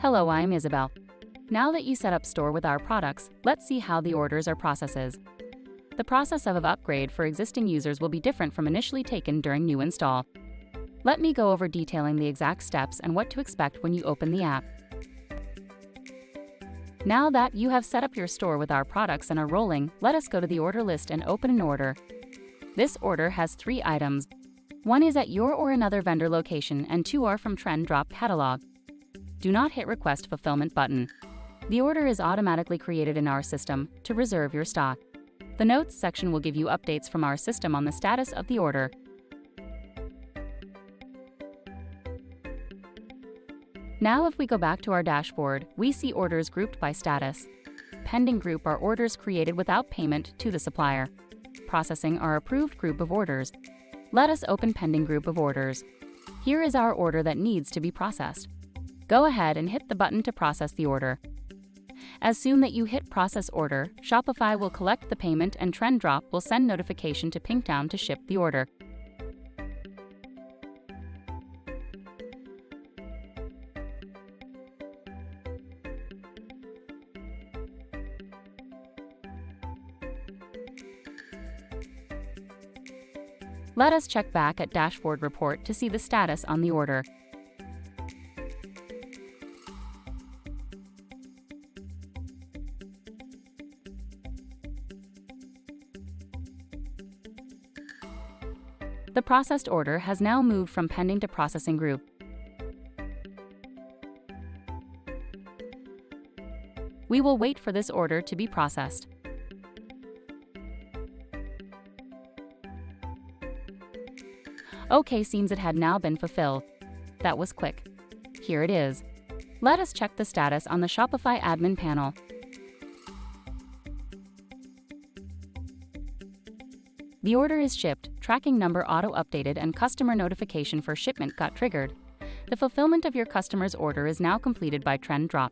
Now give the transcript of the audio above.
Hello, I'm Isabel. Now that you set up store with our products, let's see how the orders are processes. The process of upgrade for existing users will be different from initially taken during new install. Let me go over detailing the exact steps and what to expect when you open the app. Now that you have set up your store with our products and are rolling, let us go to the order list and open an order. This order has 3 items. 1 is at your or another vendor location and 2 are from TrendDrop catalog. Do not hit Request Fulfillment button. The order is automatically created in our system to reserve your stock. The Notes section will give you updates from our system on the status of the order. Now if we go back to our dashboard, we see orders grouped by status. Pending group are orders created without payment to the supplier. Processing are approved group of orders. Let us open pending group of orders. Here is our order that needs to be processed. Go ahead and hit the button to process the order. As soon that you hit process order, Shopify will collect the payment and TrendDrop will send notification to Pinktown to ship the order. Let us check back at Dashboard Report to see the status on the order. The processed order has now moved from pending to processing group. We will wait for this order to be processed. Okay, seems it had now been fulfilled. That was quick. Here it is. Let us check the status on the Shopify admin panel. The order is shipped, tracking number auto-updated and customer notification for shipment got triggered. The fulfillment of your customer's order is now completed by TrendDrop.